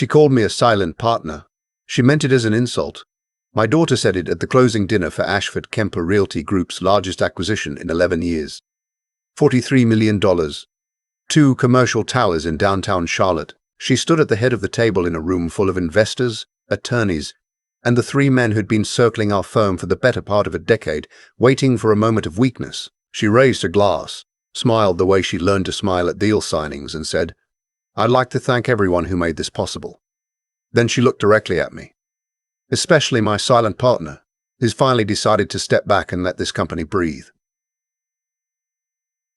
She called me a silent partner. She meant it as an insult. My daughter said it at the closing dinner for Ashford Kemper Realty Group's largest acquisition in 11 years. $43 million. 2 commercial towers in downtown Charlotte. She stood at the head of the table in a room full of investors, attorneys, and the 3 men who'd been circling our firm for the better part of a decade, waiting for a moment of weakness. She raised a glass, smiled the way she learned to smile at deal signings, and said, "I'd like to thank everyone who made this possible." Then she looked directly at me, especially my silent partner, who's finally decided to step back and let this company breathe.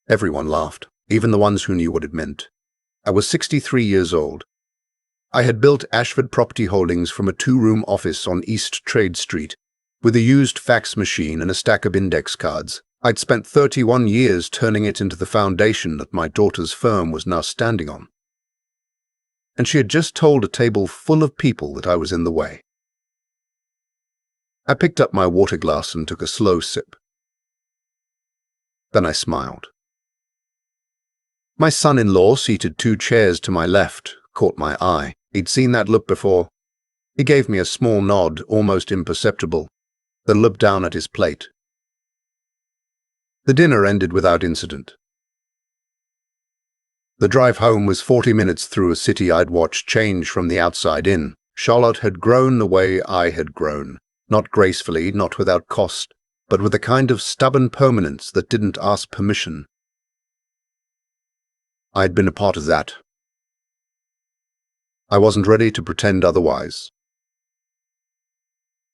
Everyone laughed, even the ones who knew what it meant. I was 63 years old. I had built Ashford Property Holdings from a 2-room office on East Trade Street, with a used fax machine and a stack of index cards. I'd spent 31 years turning it into the foundation that my daughter's firm was now standing on. And she had just told a table full of people that I was in the way. I picked up my water glass and took a slow sip. Then I smiled. My son-in-law, seated 2 chairs to my left, caught my eye. He'd seen that look before. He gave me a small nod, almost imperceptible, then looked down at his plate. The dinner ended without incident. The drive home was 40 minutes through a city I'd watched change from the outside in. Charlotte had grown the way I had grown, not gracefully, not without cost, but with a kind of stubborn permanence that didn't ask permission. I'd been a part of that. I wasn't ready to pretend otherwise.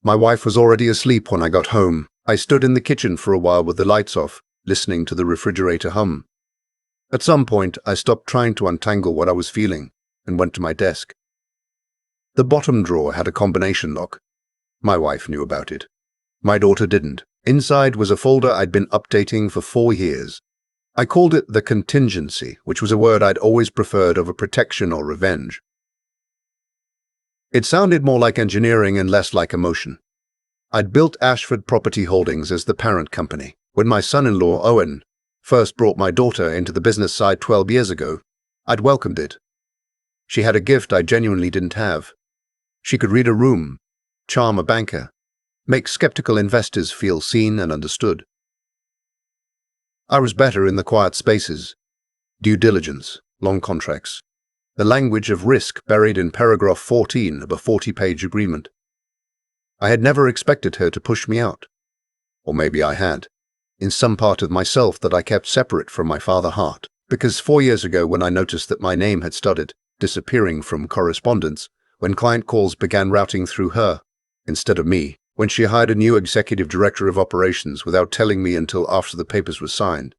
My wife was already asleep when I got home. I stood in the kitchen for a while with the lights off, listening to the refrigerator hum. At some point, I stopped trying to untangle what I was feeling and went to my desk. The bottom drawer had a combination lock. My wife knew about it. My daughter didn't. Inside was a folder I'd been updating for 4 years. I called it the contingency, which was a word I'd always preferred over protection or revenge. It sounded more like engineering and less like emotion. I'd built Ashford Property Holdings as the parent company. When my son-in-law, Owen, first brought my daughter into the business side 12 years ago, I'd welcomed it. She had a gift I genuinely didn't have. She could read a room, charm a banker, make skeptical investors feel seen and understood. I was better in the quiet spaces, due diligence, long contracts, the language of risk buried in paragraph 14 of a 40-page agreement. I had never expected her to push me out. Or maybe I had, in some part of myself that I kept separate from my father heart, because 4 years ago when I noticed that my name had started disappearing from correspondence, when client calls began routing through her, instead of me, when she hired a new executive director of operations without telling me until after the papers were signed.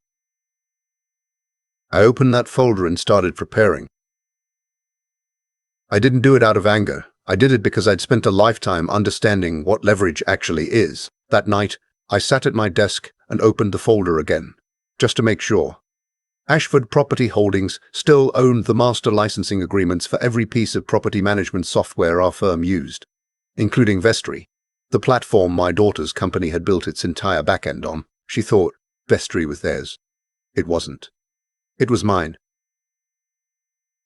I opened that folder and started preparing. I didn't do it out of anger. I did it because I'd spent a lifetime understanding what leverage actually is. That night, I sat at my desk and opened the folder again, just to make sure. Ashford Property Holdings still owned the master licensing agreements for every piece of property management software our firm used, including Vestry, the platform my daughter's company had built its entire backend on. She thought Vestry was theirs. It wasn't. It was mine.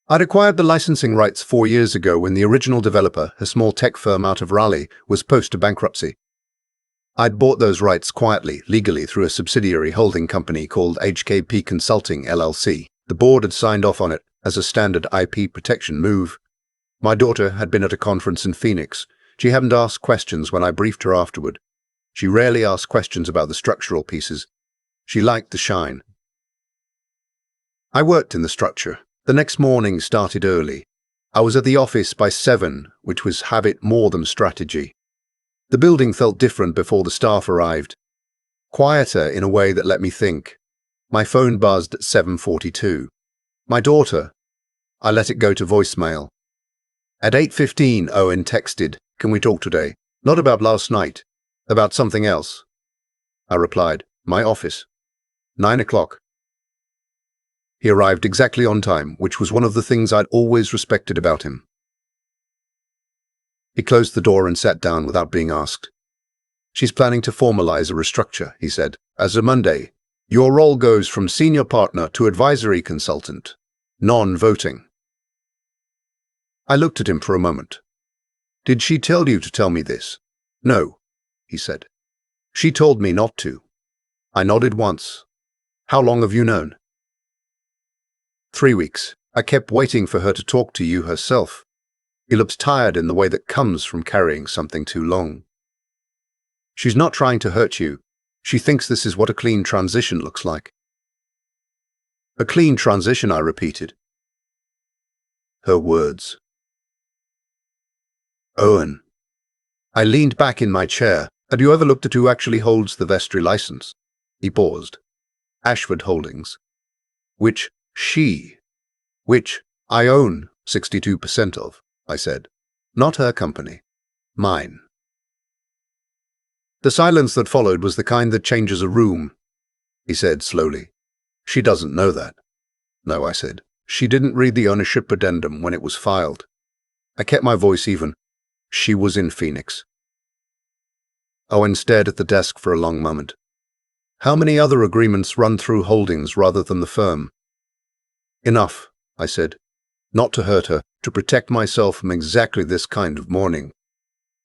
I'd acquired the licensing rights 4 years ago when the original developer, a small tech firm out of Raleigh, was close to bankruptcy. I'd bought those rights quietly, legally, through a subsidiary holding company called HKP Consulting, LLC. The board had signed off on it as a standard IP protection move. My daughter had been at a conference in Phoenix. She hadn't asked questions when I briefed her afterward. She rarely asked questions about the structural pieces. She liked the shine. I worked in the structure. The next morning started early. I was at the office by 7, which was habit more than strategy. The building felt different before the staff arrived. Quieter in a way that let me think. My phone buzzed at 7:42. My daughter. I let it go to voicemail. At 8:15, Owen texted, "Can we talk today? Not about last night. About something else." I replied, "My office." 9 o'clock. He arrived exactly on time, which was one of the things I'd always respected about him. He closed the door and sat down without being asked. "She's planning to formalize a restructure," he said. "As of Monday, your role goes from senior partner to advisory consultant, non-voting." I looked at him for a moment. Did she tell you to tell me this? No, he said. She told me not to. I nodded once. How long have you known? 3 weeks. I kept waiting for her to talk to you herself. He looks tired in the way that comes from carrying something too long. She's not trying to hurt you. She thinks this is what a clean transition looks like. A clean transition, I repeated. Her words. Owen. I leaned back in my chair. Have you ever looked at who actually holds the vestry license? He paused. Ashford Holdings. Which I own 62% of, I said. Not her company. Mine. The silence that followed was the kind that changes a room, he said slowly. She doesn't know that. No, I said. She didn't read the ownership addendum when it was filed. I kept my voice even. She was in Phoenix. Owen stared at the desk for a long moment. How many other agreements run through Holdings rather than the firm? Enough, I said. Not to hurt her, to protect myself from exactly this kind of mourning.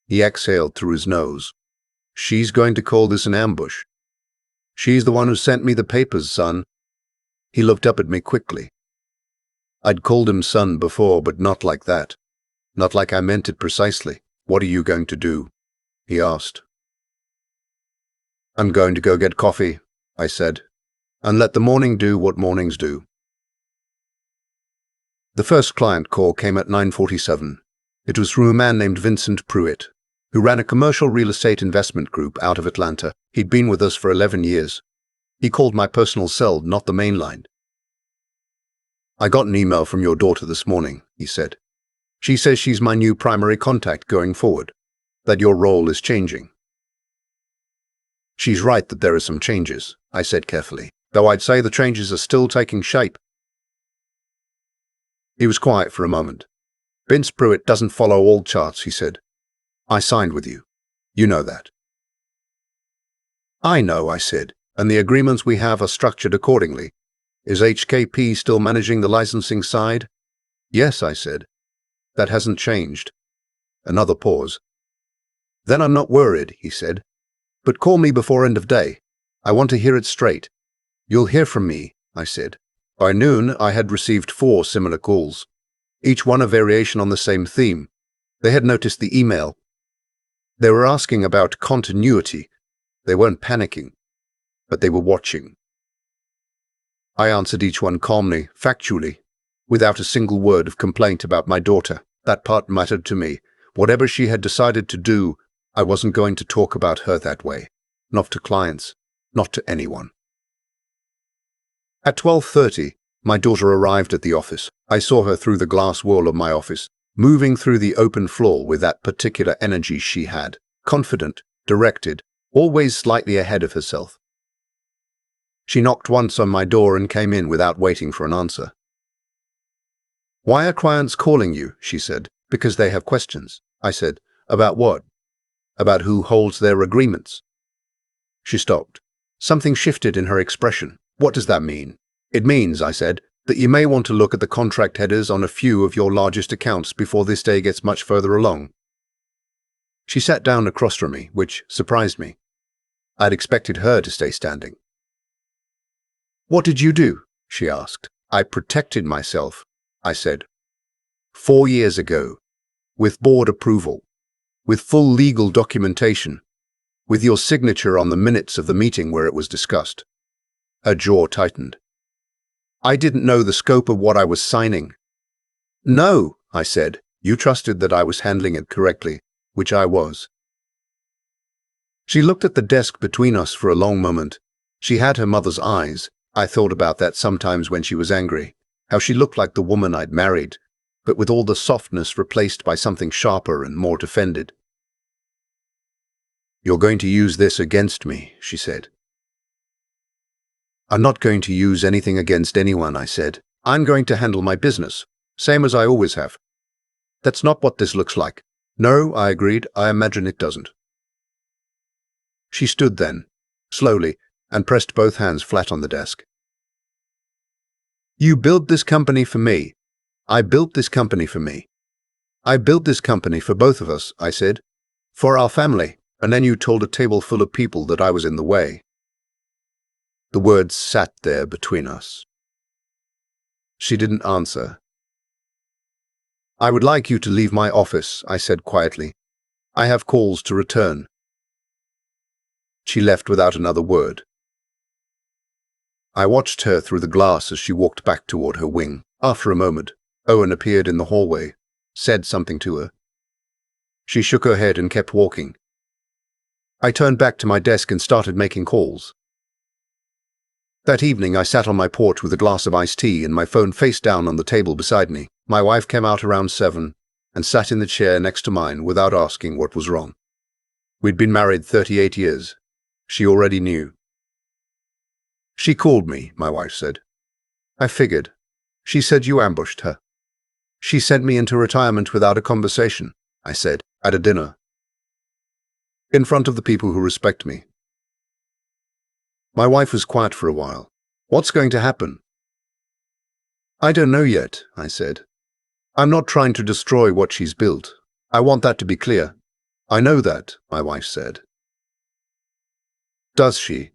He exhaled through his nose. She's going to call this an ambush. She's the one who sent me the papers, son. He looked up at me quickly. I'd called him son before, but not like that. Not like I meant it precisely. What are you going to do? He asked. I'm going to go get coffee, I said, and let the morning do what mornings do. The first client call came at 9:47. It was from a man named Vincent Pruitt, who ran a commercial real estate investment group out of Atlanta. He'd been with us for 11 years. He called my personal cell, not the main line. I got an email from your daughter this morning, he said. She says she's my new primary contact going forward, that your role is changing. She's right that there are some changes, I said carefully, though I'd say the changes are still taking shape. He was quiet for a moment. Vince Pruitt doesn't follow all charts, he said. I signed with you. You know that. I know, I said, and the agreements we have are structured accordingly. Is HKP still managing the licensing side? Yes, I said. That hasn't changed. Another pause. Then I'm not worried, he said. But call me before end of day. I want to hear it straight. You'll hear from me, I said. By noon, I had received 4 similar calls, each one a variation on the same theme. They had noticed the email. They were asking about continuity. They weren't panicking, but they were watching. I answered each one calmly, factually, without a single word of complaint about my daughter. That part mattered to me. Whatever she had decided to do, I wasn't going to talk about her that way. Not to clients, not to anyone. At 12:30, my daughter arrived at the office. I saw her through the glass wall of my office, moving through the open floor with that particular energy she had, confident, directed, always slightly ahead of herself. She knocked once on my door and came in without waiting for an answer. Why are clients calling you? She said. Because they have questions. I said. About what? About who holds their agreements. She stopped. Something shifted in her expression. What does that mean? It means, I said, that you may want to look at the contract headers on a few of your largest accounts before this day gets much further along. She sat down across from me, which surprised me. I'd expected her to stay standing. What did you do? She asked. I protected myself, I said. 4 years ago, with board approval, with full legal documentation, with your signature on the minutes of the meeting where it was discussed. Her jaw tightened. I didn't know the scope of what I was signing. No, I said. You trusted that I was handling it correctly, which I was. She looked at the desk between us for a long moment. She had her mother's eyes. I thought about that sometimes when she was angry, how she looked like the woman I'd married, but with all the softness replaced by something sharper and more defended. You're going to use this against me, she said. I'm not going to use anything against anyone, I said. I'm going to handle my business, same as I always have. That's not what this looks like. No, I agreed. I imagine it doesn't. She stood then, slowly, and pressed both hands flat on the desk. You built this company for me. I built this company for me. I built this company for both of us, I said. For our family. And then you told a table full of people that I was in the way. The words sat there between us. She didn't answer. I would like you to leave my office, I said quietly. I have calls to return. She left without another word. I watched her through the glass as she walked back toward her wing. After a moment, Owen appeared in the hallway, said something to her. She shook her head and kept walking. I turned back to my desk and started making calls. That evening, I sat on my porch with a glass of iced tea and my phone face down on the table beside me. My wife came out around 7 and sat in the chair next to mine without asking what was wrong. We'd been married 38 years. She already knew. She called me, my wife said. I figured. She said you ambushed her. She sent me into retirement without a conversation, I said, at a dinner. In front of the people who respect me. My wife was quiet for a while. What's going to happen? I don't know yet, I said. I'm not trying to destroy what she's built. I want that to be clear. I know that, my wife said. Does she?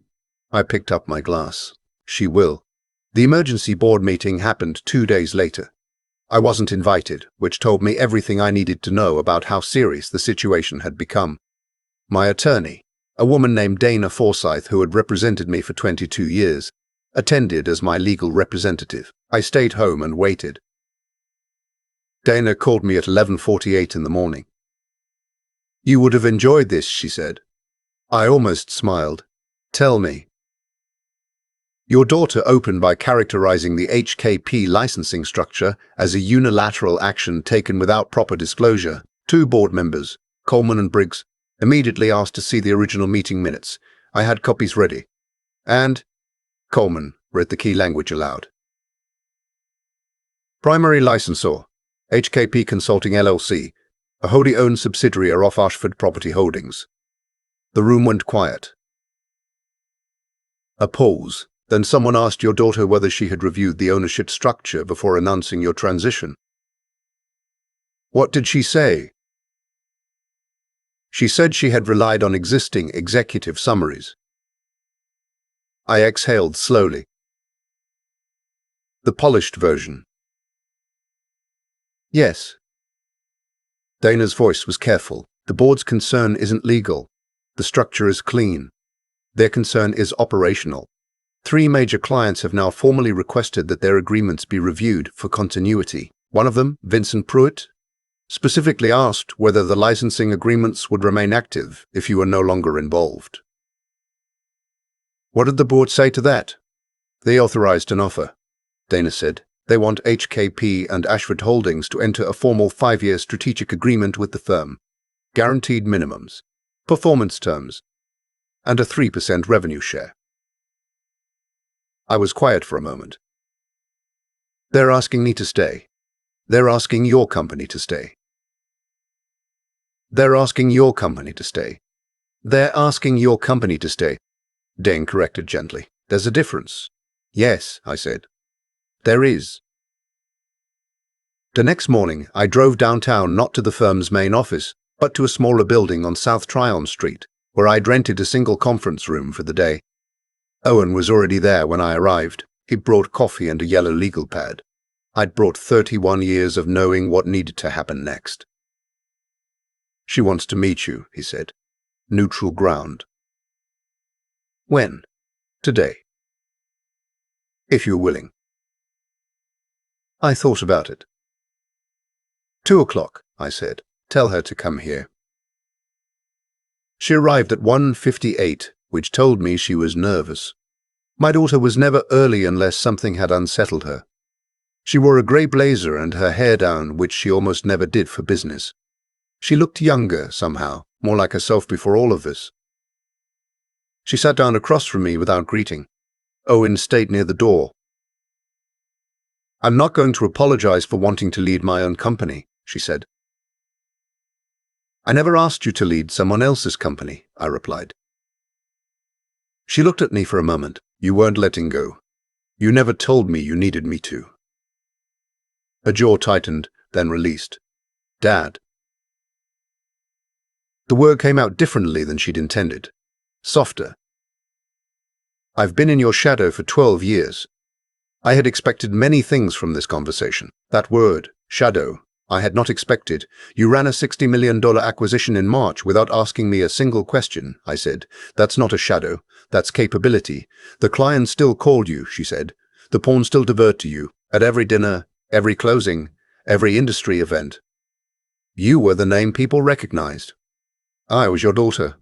I picked up my glass. She will. The emergency board meeting happened 2 days later. I wasn't invited, which told me everything I needed to know about how serious the situation had become. My attorney, a woman named Dana Forsyth who had represented me for 22 years, attended as my legal representative. I stayed home and waited. Dana called me at 11:48 in the morning. You would have enjoyed this, she said. I almost smiled. Tell me. Your daughter opened by characterizing the HKP licensing structure as a unilateral action taken without proper disclosure. 2 board members, Coleman and Briggs, immediately asked to see the original meeting minutes. I had copies ready. And Coleman read the key language aloud. Primary licensor, HKP Consulting LLC, a wholly owned subsidiary of Ashford Property Holdings. The room went quiet. A pause. Then someone asked your daughter whether she had reviewed the ownership structure before announcing your transition. What did she say? She said she had relied on existing executive summaries. I exhaled slowly. The polished version. Yes. Dana's voice was careful. The board's concern isn't legal. The structure is clean. Their concern is operational. 3 major clients have now formally requested that their agreements be reviewed for continuity. One of them, Vincent Pruitt, specifically asked whether the licensing agreements would remain active if you were no longer involved. What did the board say to that? They authorized an offer, Dana said. They want HKP and Ashford Holdings to enter a formal 5-year strategic agreement with the firm, guaranteed minimums, performance terms, and a 3% revenue share. I was quiet for a moment. They're asking me to stay. They're asking your company to stay. They're asking your company to stay. They're asking your company to stay. Dane corrected gently. There's a difference. Yes, I said. There is. The next morning, I drove downtown not to the firm's main office, but to a smaller building on South Tryon Street, where I'd rented a single conference room for the day. Owen was already there when I arrived. He'd brought coffee and a yellow legal pad. I'd brought 31 years of knowing what needed to happen next. She wants to meet you, he said. Neutral ground. When? Today. If you're willing. I thought about it. 2 o'clock, I said. Tell her to come here. She arrived at 1:58, which told me she was nervous. My daughter was never early unless something had unsettled her. She wore a grey blazer and her hair down, which she almost never did for business. She looked younger, somehow, more like herself before all of this. She sat down across from me without greeting. Owen stayed near the door. I'm not going to apologize for wanting to lead my own company, she said. I never asked you to lead someone else's company, I replied. She looked at me for a moment. You weren't letting go. You never told me you needed me to. Her jaw tightened, then released. Dad. The word came out differently than she'd intended. Softer. I've been in your shadow for 12 years. I had expected many things from this conversation. That word, shadow, I had not expected. You ran a $60 million acquisition in March without asking me a single question, I said. That's not a shadow. That's capability. The client still called you, she said. The pawn still diverted to you. At every dinner, every closing, every industry event. You were the name people recognized. I was your daughter.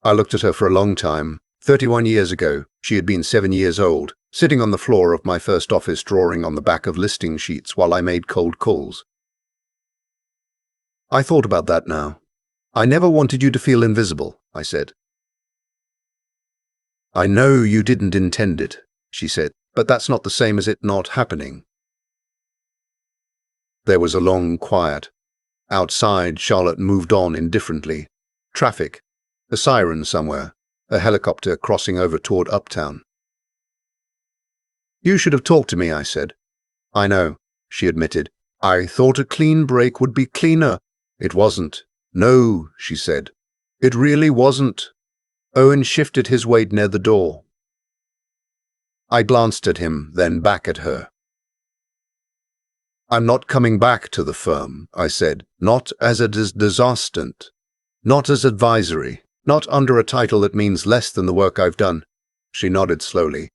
I looked at her for a long time. 31 years ago, she had been 7 years old, sitting on the floor of my first office drawing on the back of listing sheets while I made cold calls. I thought about that now. I never wanted you to feel invisible, I said. I know you didn't intend it, she said, but that's not the same as it not happening. There was a long quiet. Outside, Charlotte moved on indifferently. Traffic. A siren somewhere. A helicopter crossing over toward Uptown. You should have talked to me, I said. I know, she admitted. I thought a clean break would be cleaner. It wasn't. No, she said. It really wasn't. Owen shifted his weight near the door. I glanced at him, then back at her. I'm not coming back to the firm, I said, not as a disassistant, not as advisory, not under a title that means less than the work I've done. She nodded slowly.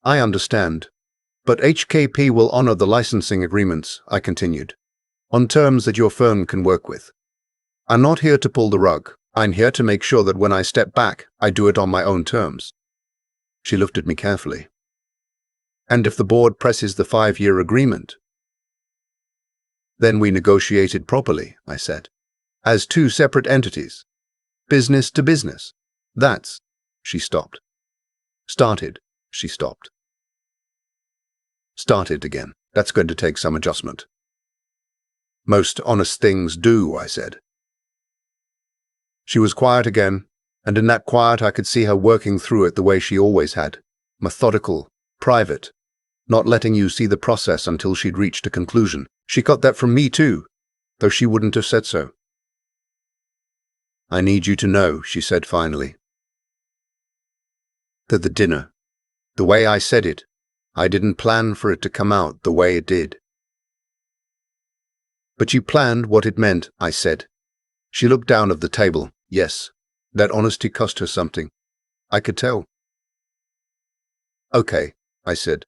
I understand, but HKP will honor the licensing agreements, I continued, on terms that your firm can work with. I'm not here to pull the rug. I'm here to make sure that when I step back, I do it on my own terms. She looked at me carefully. And if the board presses the 5-year agreement? Then we negotiated properly, I said, as 2 separate entities. Business to business. That's, she stopped. Started, she stopped. Started again. That's going to take some adjustment. Most honest things do, I said. She was quiet again, and in that quiet I could see her working through it the way she always had. Methodical, private, not letting you see the process until she'd reached a conclusion. She got that from me too, though she wouldn't have said so. I need you to know, she said finally, that the dinner, the way I said it, I didn't plan for it to come out the way it did. But you planned what it meant, I said. She looked down at the table. Yes, that honesty cost her something. I could tell. Okay, I said.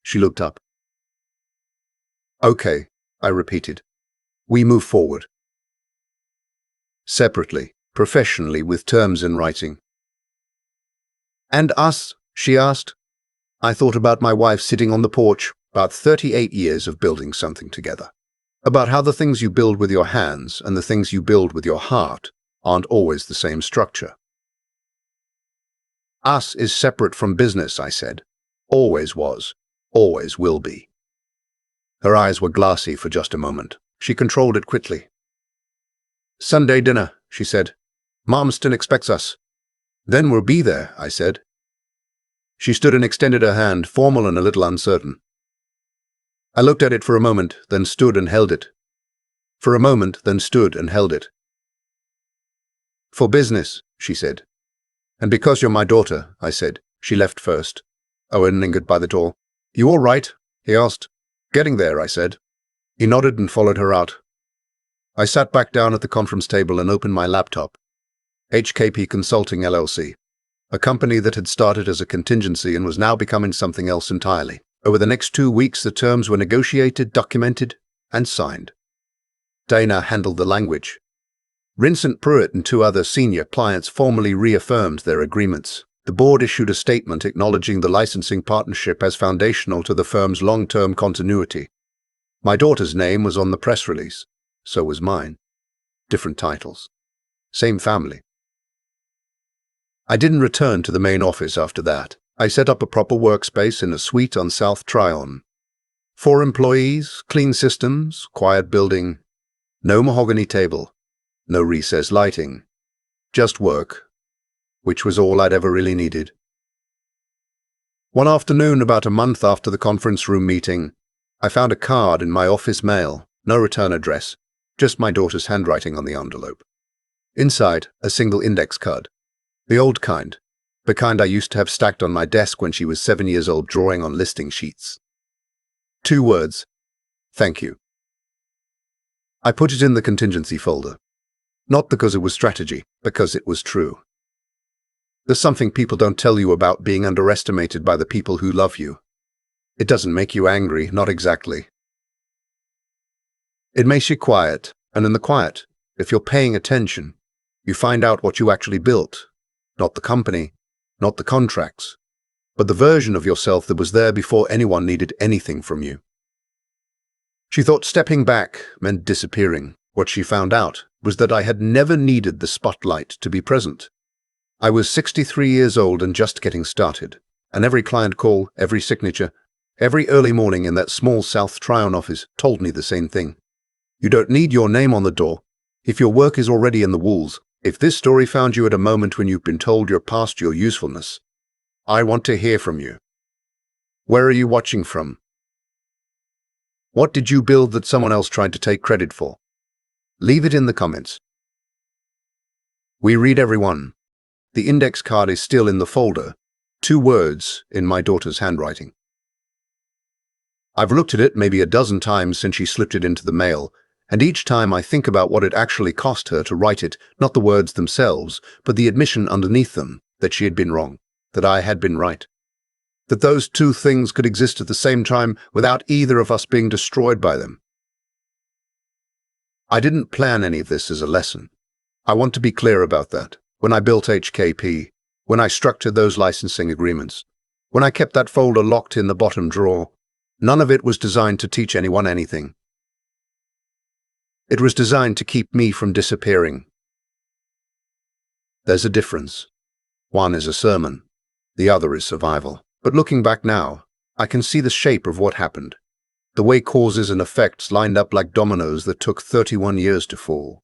She looked up. Okay, I repeated. We move forward. Separately, professionally, with terms in writing. And us? She asked. I thought about my wife sitting on the porch, about 38 years of building something together. About how the things you build with your hands and the things you build with your heart aren't always the same structure. Us is separate from business, I said. Always was. Always will be. Her eyes were glassy for just a moment. She controlled it quickly. Sunday dinner, she said. Mom still expects us. Then we'll be there, I said. She stood and extended her hand, formal and a little uncertain. I looked at it for a moment, then stood and held it. For a moment, then stood and held it. For business, she said. And because you're my daughter, I said. She left first. Owen lingered by the door. You all right? He asked. Getting there, I said. He nodded and followed her out. I sat back down at the conference table and opened my laptop. HKP Consulting LLC, a company that had started as a contingency and was now becoming something else entirely. Over the next 2 weeks, the terms were negotiated, documented, and signed. Dana handled the language. Vincent Pruitt and 2 other senior clients formally reaffirmed their agreements. The board issued a statement acknowledging the licensing partnership as foundational to the firm's long-term continuity. My daughter's name was on the press release. So was mine. Different titles. Same family. I didn't return to the main office after that. I set up a proper workspace in a suite on South Tryon. 4 employees, clean systems, quiet building, no mahogany table, no recess lighting, just work, which was all I'd ever really needed. One afternoon, about a month after the conference room meeting, I found a card in my office mail, no return address, just my daughter's handwriting on the envelope. Inside, a single index card. The old kind. The kind I used to have stacked on my desk when she was 7 years old, drawing on listing sheets. 2 words. Thank you. I put it in the contingency folder. Not because it was strategy, because it was true. There's something people don't tell you about being underestimated by the people who love you. It doesn't make you angry, not exactly. It makes you quiet, and in the quiet, if you're paying attention, you find out what you actually built. Not the company, not the contracts, but the version of yourself that was there before anyone needed anything from you. She thought stepping back meant disappearing. What she found out was that I had never needed the spotlight to be present. I was 63 years old and just getting started, and every client call, every signature, every early morning in that small South Tryon office told me the same thing. You don't need your name on the door if your work is already in the walls. If this story found you at a moment when you've been told you're past your usefulness, I want to hear from you. Where are you watching from? What did you build that someone else tried to take credit for? Leave it in the comments. We read every one. The index card is still in the folder. 2 words in my daughter's handwriting. I've looked at it maybe a dozen times since she slipped it into the mail, and each time I think about what it actually cost her to write it, not the words themselves, but the admission underneath them that she had been wrong, that I had been right. That those 2 things could exist at the same time without either of us being destroyed by them. I didn't plan any of this as a lesson. I want to be clear about that. When I built HKP, when I structured those licensing agreements, when I kept that folder locked in the bottom drawer, none of it was designed to teach anyone anything. It was designed to keep me from disappearing. There's a difference. One is a sermon, the other is survival. But looking back now, I can see the shape of what happened, the way causes and effects lined up like dominoes that took 31 years to fall.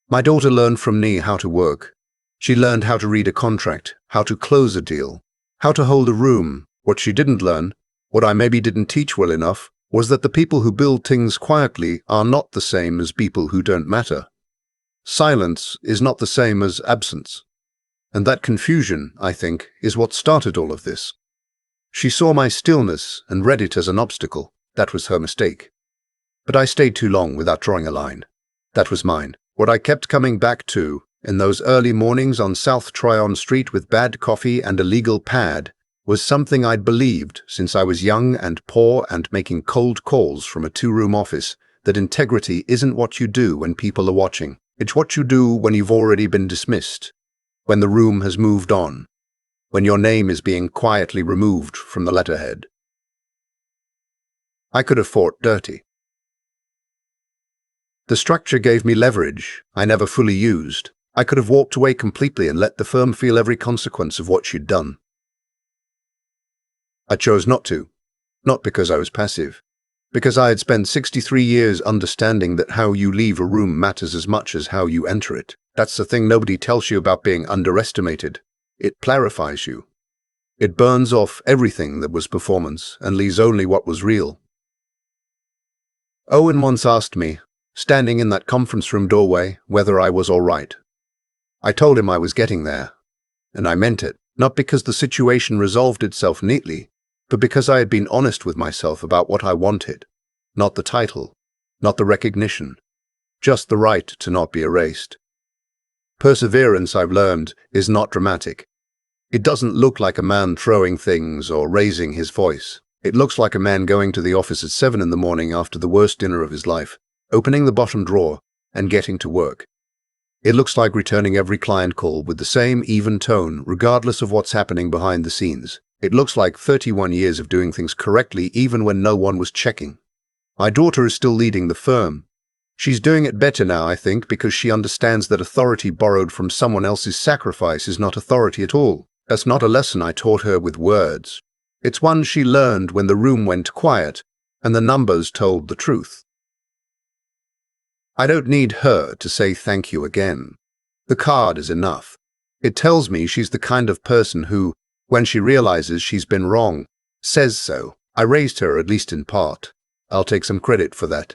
My daughter learned from me how to work. She learned how to read a contract, how to close a deal, how to hold a room. What she didn't learn, what I maybe didn't teach well enough, was that the people who build things quietly are not the same as people who don't matter. Silence is not the same as absence. And that confusion, I think, is what started all of this. She saw my stillness and read it as an obstacle. That was her mistake. But I stayed too long without drawing a line. That was mine. What I kept coming back to, in those early mornings on South Tryon Street with bad coffee and a legal pad, was something I'd believed since I was young and poor and making cold calls from a 2-room office, that integrity isn't what you do when people are watching. It's what you do when you've already been dismissed, when the room has moved on, when your name is being quietly removed from the letterhead. I could have fought dirty. The structure gave me leverage I never fully used. I could have walked away completely and let the firm feel every consequence of what she'd done. I chose not to, not because I was passive, because I had spent 63 years understanding that how you leave a room matters as much as how you enter it. That's the thing nobody tells you about being underestimated. It clarifies you. It burns off everything that was performance and leaves only what was real. Owen once asked me, standing in that conference room doorway, whether I was all right. I told him I was getting there, and I meant it, not because the situation resolved itself neatly, but because I had been honest with myself about what I wanted. Not the title, not the recognition, just the right to not be erased. Perseverance, I've learned, is not dramatic. It doesn't look like a man throwing things or raising his voice. It looks like a man going to the office at 7 in the morning after the worst dinner of his life, opening the bottom drawer, and getting to work. It looks like returning every client call with the same even tone, regardless of what's happening behind the scenes. It looks like 31 years of doing things correctly even when no one was checking. My daughter is still leading the firm. She's doing it better now, I think, because she understands that authority borrowed from someone else's sacrifice is not authority at all. That's not a lesson I taught her with words. It's one she learned when the room went quiet and the numbers told the truth. I don't need her to say thank you again. The card is enough. It tells me she's the kind of person who, when she realizes she's been wrong, says so. I raised her, at least in part. I'll take some credit for that.